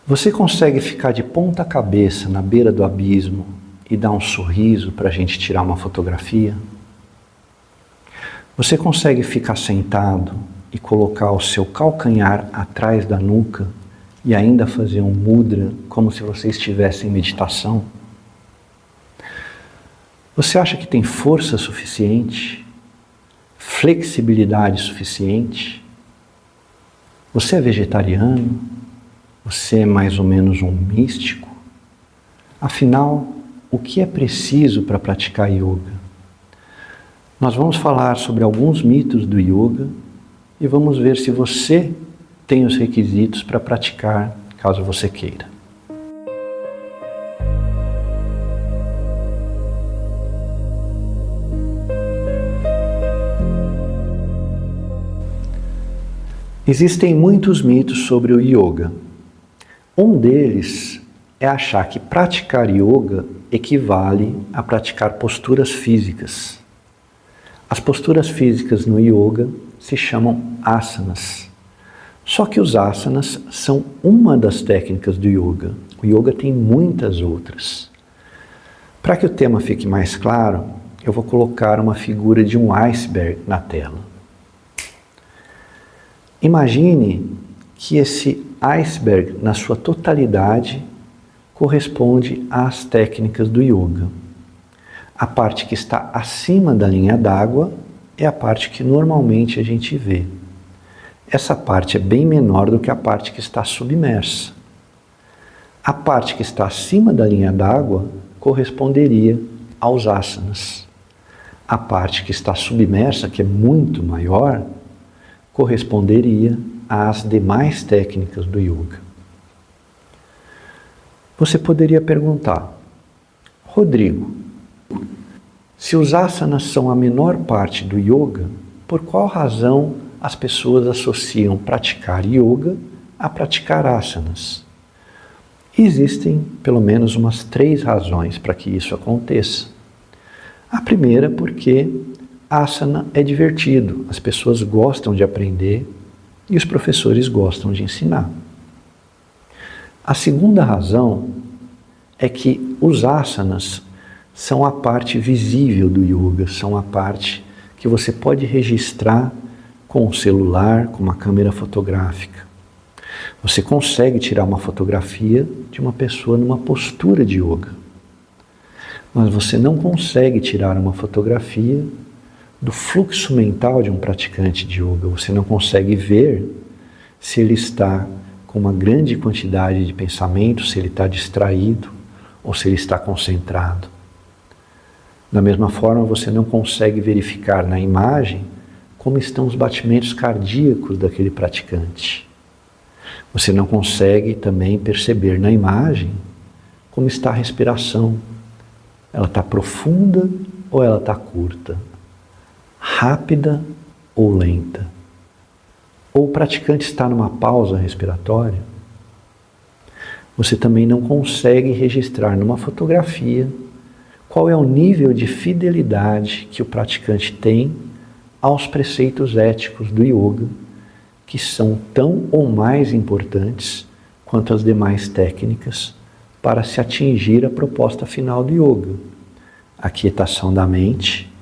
Você consegue ficar de ponta cabeça na beira do abismo e dar um sorriso para a gente tirar uma fotografia? Você consegue ficar sentado e colocar o seu calcanhar atrás da nuca e ainda fazer um mudra como se você estivesse em meditação? Você acha que tem força suficiente? Flexibilidade suficiente? Você é vegetariano? Você é mais ou menos um místico? Afinal, o que é preciso para praticar yoga? Nós vamos falar sobre alguns mitos do yoga e vamos ver se você tem os requisitos para praticar, caso você queira. Existem muitos mitos sobre o yoga. Um deles é achar que praticar yoga equivale a praticar posturas físicas. As posturas físicas no yoga se chamam asanas. Só que os asanas são uma das técnicas do yoga. O yoga tem muitas outras. Para que o tema fique mais claro, eu vou colocar uma figura de um iceberg na tela. Imagine que esse iceberg, na sua totalidade, corresponde às técnicas do yoga. A parte que está acima da linha d'água é a parte que normalmente a gente vê. Essa parte é bem menor do que a parte que está submersa. A parte que está acima da linha d'água corresponderia aos asanas. A parte que está submersa, que é muito maior, corresponderia às demais técnicas do yoga. Você poderia perguntar: Rodrigo, se os asanas são a menor parte do yoga, por qual razão as pessoas associam praticar yoga a praticar asanas? Existem pelo menos umas 3 razões para que isso aconteça. A primeira, porque asana é divertido, as pessoas gostam de aprender e os professores gostam de ensinar. A segunda razão é que os asanas são a parte visível do yoga, são a parte que você pode registrar com o celular, com uma câmera fotográfica. Você consegue tirar uma fotografia de uma pessoa numa postura de yoga, mas você não consegue tirar uma fotografia do fluxo mental de um praticante de yoga. Você não consegue ver se ele está com uma grande quantidade de pensamentos, se ele está distraído ou se ele está concentrado. Da mesma forma, você não consegue verificar na imagem como estão os batimentos cardíacos daquele praticante. Você não consegue também perceber na imagem como está a respiração. Ela está profunda ou ela está curta? Rápida ou lenta? Ou o praticante está numa pausa respiratória? Você também não consegue registrar numa fotografia qual é o nível de fidelidade que o praticante tem aos preceitos éticos do yoga, que são tão ou mais importantes quanto as demais técnicas para se atingir a proposta final do yoga: a aquietação da mente,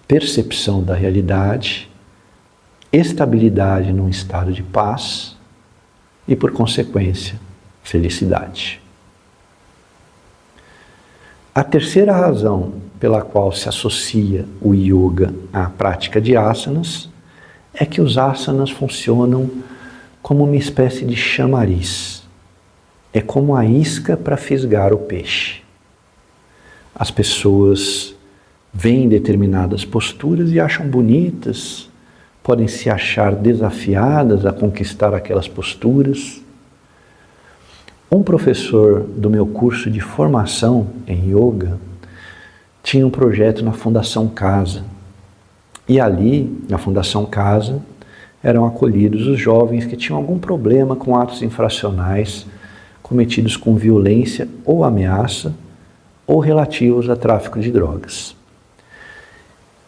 percepção da realidade, estabilidade num estado de paz e, por consequência, felicidade. A terceira razão pela qual se associa o yoga à prática de asanas é que os asanas funcionam como uma espécie de chamariz. É como a isca para fisgar o peixe. As pessoas veem determinadas posturas e acham bonitas, podem se achar desafiadas a conquistar aquelas posturas. Um professor do meu curso de formação em yoga tinha um projeto na Fundação Casa. E ali, na Fundação Casa, eram acolhidos os jovens que tinham algum problema com atos infracionais cometidos com violência ou ameaça ou relativos a tráfico de drogas.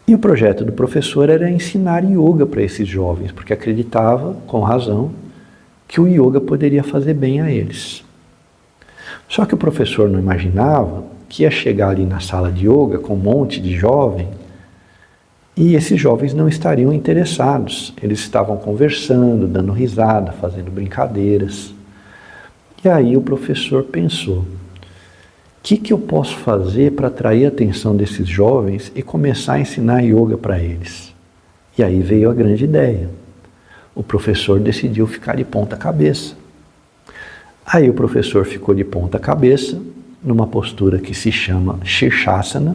E o projeto do professor era ensinar yoga para esses jovens, porque acreditava, com razão, que o yoga poderia fazer bem a eles. Só que o professor não imaginava que ia chegar ali na sala de yoga com um monte de jovem e esses jovens não estariam interessados. Eles estavam conversando, dando risada, fazendo brincadeiras. E aí o professor pensou: o que eu posso fazer para atrair a atenção desses jovens e começar a ensinar yoga para eles? E aí veio a grande ideia. O professor decidiu ficar de ponta cabeça. Aí o professor ficou de ponta cabeça, numa postura que se chama Shirshasana,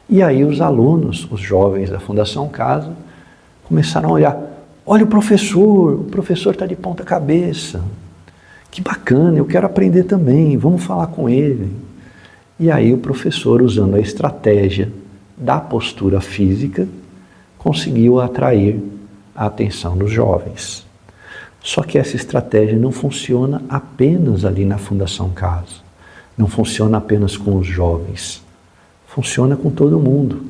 e aí os alunos, os jovens da Fundação Casa, começaram a olhar: olha o professor está de ponta cabeça, que bacana, eu quero aprender também, vamos falar com ele. E aí o professor, usando a estratégia da postura física, conseguiu atrair a atenção dos jovens. Só que essa estratégia não funciona apenas ali na Fundação Casa, não funciona apenas com os jovens, funciona com todo mundo.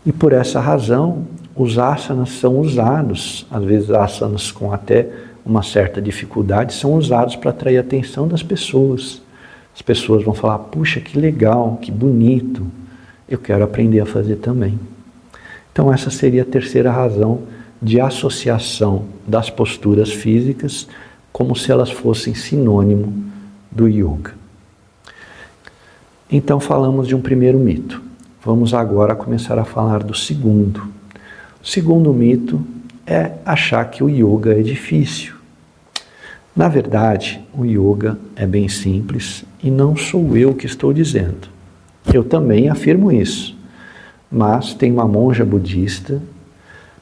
E por essa razão, os asanas são usados, às vezes asanas com até uma certa dificuldade, são usados para atrair a atenção das pessoas. As pessoas vão falar: puxa, que legal, que bonito, eu quero aprender a fazer também. Então essa seria a terceira razão de associação das posturas físicas, como se elas fossem sinônimo do yoga. Então falamos de um primeiro mito. Vamos agora começar a falar do segundo. O segundo mito é achar que o yoga é difícil. Na verdade, o yoga é bem simples e não sou eu que estou dizendo. Eu também afirmo isso. Mas tem uma monja budista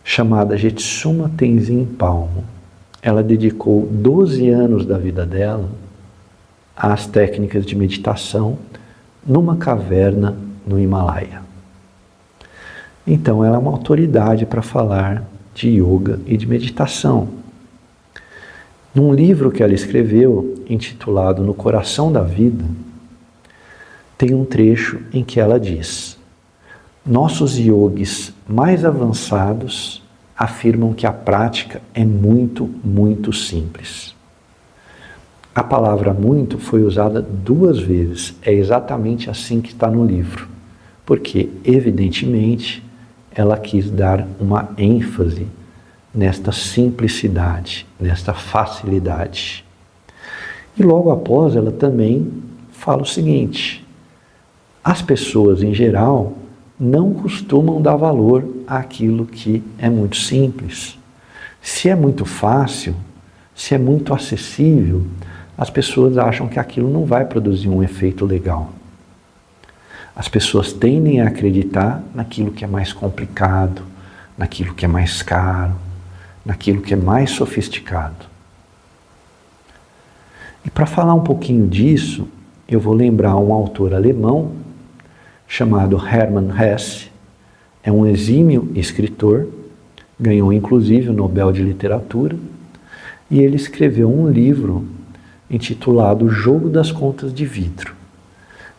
chamada Jetsuma Tenzin Palmo. Ela dedicou 12 anos da vida dela às técnicas de meditação numa caverna no Himalaia. Então ela é uma autoridade para falar de yoga e de meditação. Num livro que ela escreveu, intitulado No Coração da Vida, tem um trecho em que ela diz: nossos yogis mais avançados afirmam que a prática é muito, muito simples. A palavra muito foi usada 2 vezes, é exatamente assim que está no livro, porque, evidentemente, ela quis dar uma ênfase nesta simplicidade, nesta facilidade. E logo após ela também fala o seguinte: as pessoas em geral não costumam dar valor àquilo que é muito simples. Se é muito fácil, se é muito acessível, as pessoas acham que aquilo não vai produzir um efeito legal. As pessoas tendem a acreditar naquilo que é mais complicado, naquilo que é mais caro, naquilo que é mais sofisticado. E para falar um pouquinho disso, eu vou lembrar um autor alemão chamado Hermann Hesse. É um exímio escritor, ganhou inclusive o Nobel de Literatura, e ele escreveu um livro intitulado O Jogo das Contas de Vidro.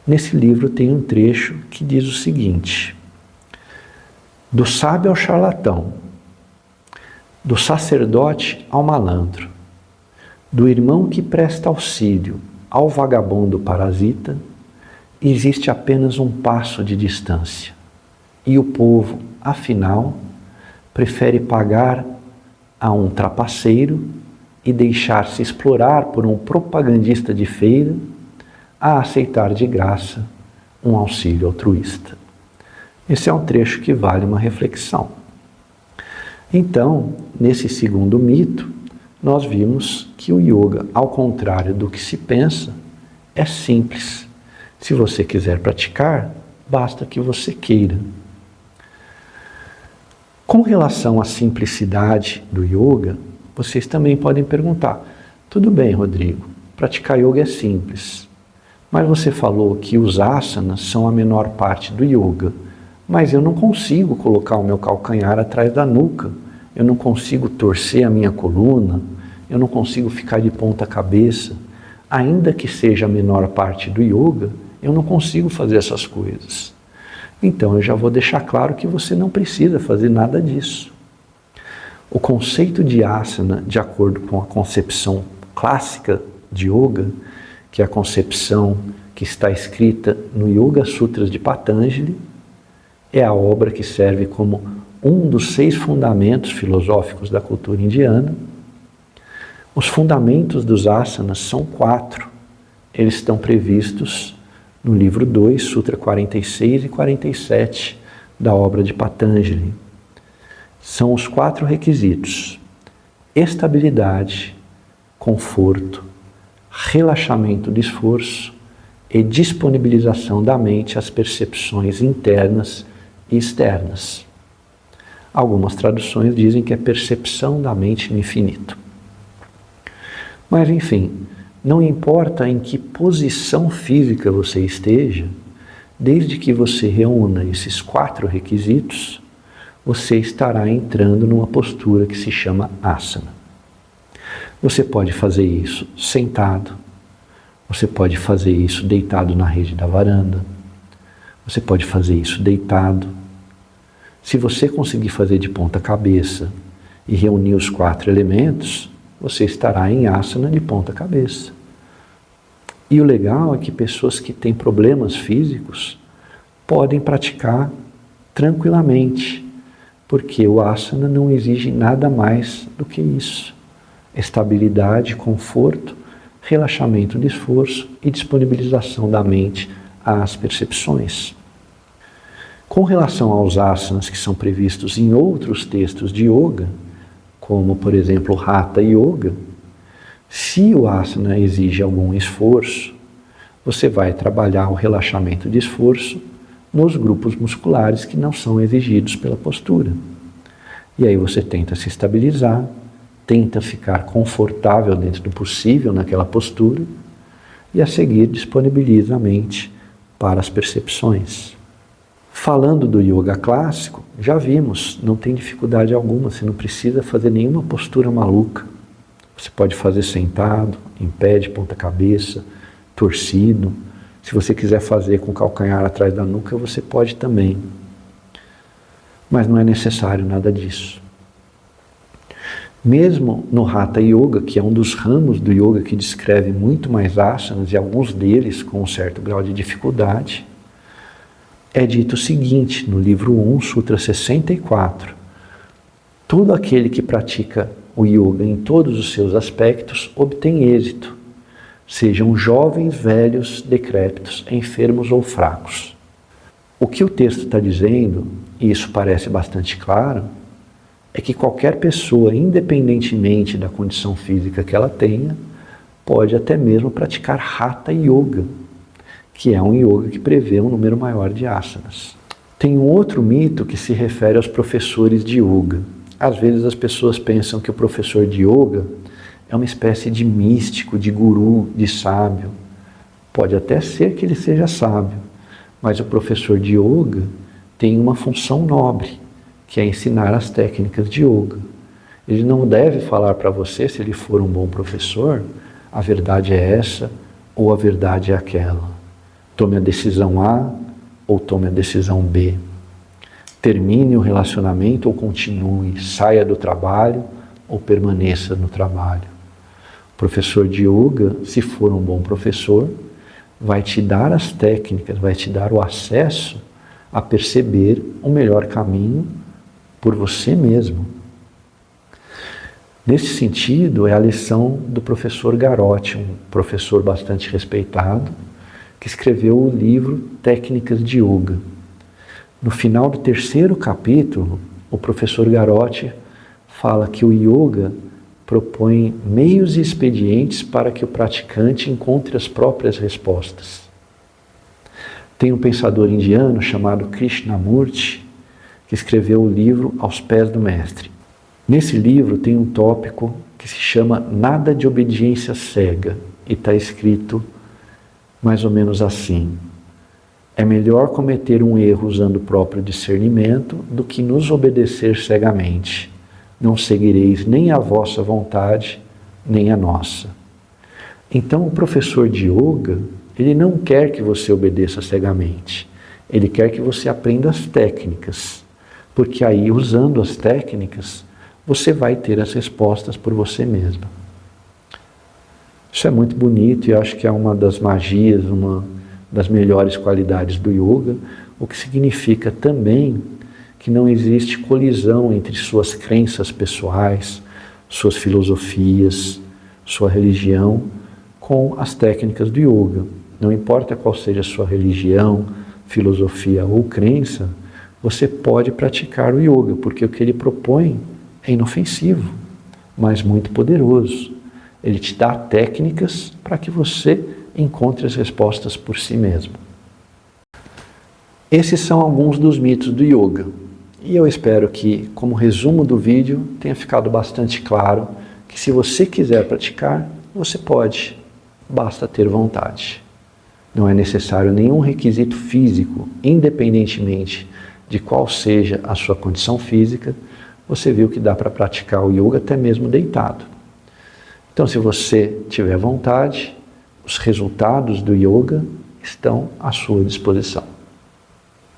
Nesse livro tem um trecho que diz o seguinte: do sábio ao charlatão, do sacerdote ao malandro, do irmão que presta auxílio ao vagabundo parasita, existe apenas um passo de distância. E o povo, afinal, prefere pagar a um trapaceiro e deixar-se explorar por um propagandista de feira a aceitar de graça um auxílio altruísta. Esse é um trecho que vale uma reflexão. Então, nesse segundo mito, nós vimos que o yoga, ao contrário do que se pensa, é simples. Se você quiser praticar, basta que você queira. Com relação à simplicidade do yoga, vocês também podem perguntar: tudo bem, Rodrigo, praticar yoga é simples, mas você falou que os asanas são a menor parte do yoga, mas eu não consigo colocar o meu calcanhar atrás da nuca, eu não consigo torcer a minha coluna, eu não consigo ficar de ponta cabeça. Ainda que seja a menor parte do yoga, eu não consigo fazer essas coisas. Então eu já vou deixar claro que você não precisa fazer nada disso. O conceito de asana, de acordo com a concepção clássica de yoga, que é a concepção que está escrita no Yoga Sutras de Patanjali, é a obra que serve como um dos 6 fundamentos filosóficos da cultura indiana. Os fundamentos dos asanas são 4. Eles estão previstos no livro 2, Sutra 46 e 47 da obra de Patanjali. São os 4 requisitos: estabilidade, conforto, relaxamento do esforço e disponibilização da mente às percepções internas e externas. Algumas traduções dizem que é percepção da mente no infinito. Mas, enfim, não importa em que posição física você esteja, desde que você reúna esses 4 requisitos, você estará entrando numa postura que se chama asana. Você pode fazer isso sentado, você pode fazer isso deitado na rede da varanda, você pode fazer isso deitado. Se você conseguir fazer de ponta cabeça e reunir os 4 elementos, você estará em asana de ponta cabeça. E o legal é que pessoas que têm problemas físicos podem praticar tranquilamente, porque o asana não exige nada mais do que isso: estabilidade, conforto, relaxamento de esforço e disponibilização da mente às percepções. Com relação aos asanas que são previstos em outros textos de yoga, como por exemplo o Hatha Yoga, se o asana exige algum esforço, você vai trabalhar o relaxamento de esforço nos grupos musculares que não são exigidos pela postura. E aí você tenta se estabilizar, tenta ficar confortável dentro do possível naquela postura e a seguir disponibiliza a mente para as percepções. Falando do yoga clássico, já vimos, não tem dificuldade alguma, você não precisa fazer nenhuma postura maluca. Você pode fazer sentado, em pé, de ponta cabeça, torcido. Se você quiser fazer com o calcanhar atrás da nuca, você pode também. Mas não é necessário nada disso. Mesmo no Hatha Yoga, que é um dos ramos do yoga que descreve muito mais asanas e alguns deles com um certo grau de dificuldade, é dito o seguinte no livro 1, Sutra 64. Todo aquele que pratica o yoga em todos os seus aspectos obtém êxito, sejam jovens, velhos, decrépitos, enfermos ou fracos. O que o texto está dizendo, e isso parece bastante claro, é que qualquer pessoa, independentemente da condição física que ela tenha, pode até mesmo praticar Hatha Yoga, que é um yoga que prevê um número maior de asanas. Tem um outro mito que se refere aos professores de yoga. Às vezes as pessoas pensam que o professor de yoga é uma espécie de místico, de guru, de sábio. Pode até ser que ele seja sábio, mas o professor de yoga tem uma função nobre, que é ensinar as técnicas de yoga. Ele não deve falar para você, se ele for um bom professor, a verdade é essa ou a verdade é aquela. Tome a decisão A ou tome a decisão B. Termine o relacionamento ou continue, saia do trabalho ou permaneça no trabalho. O professor de yoga, se for um bom professor, vai te dar as técnicas, vai te dar o acesso a perceber o melhor caminho por você mesmo. Nesse sentido, é a lição do professor Garotti, um professor bastante respeitado, que escreveu o livro Técnicas de Yoga. No final do 3º capítulo, o professor Garotti fala que o yoga propõe meios e expedientes para que o praticante encontre as próprias respostas. Tem um pensador indiano chamado Krishnamurti, que escreveu o livro Aos Pés do Mestre. Nesse livro tem um tópico que se chama Nada de Obediência Cega, e está escrito mais ou menos assim: é melhor cometer um erro usando o próprio discernimento do que nos obedecer cegamente. Não seguireis nem a vossa vontade, nem a nossa. Então o professor de yoga, ele não quer que você obedeça cegamente. Ele quer que você aprenda as técnicas, porque aí, usando as técnicas, você vai ter as respostas por você mesma. Isso é muito bonito e eu acho que é uma das magias, uma das melhores qualidades do yoga, o que significa também que não existe colisão entre suas crenças pessoais, suas filosofias, sua religião, com as técnicas do yoga. Não importa qual seja a sua religião, filosofia ou crença, você pode praticar o yoga, porque o que ele propõe é inofensivo, mas muito poderoso. Ele te dá técnicas para que você encontre as respostas por si mesmo. Esses são alguns dos mitos do yoga. E eu espero que, como resumo do vídeo, tenha ficado bastante claro que se você quiser praticar, você pode, basta ter vontade. Não é necessário nenhum requisito físico, independentemente de qual seja a sua condição física, você viu que dá para praticar o yoga até mesmo deitado. Então, se você tiver vontade, os resultados do yoga estão à sua disposição.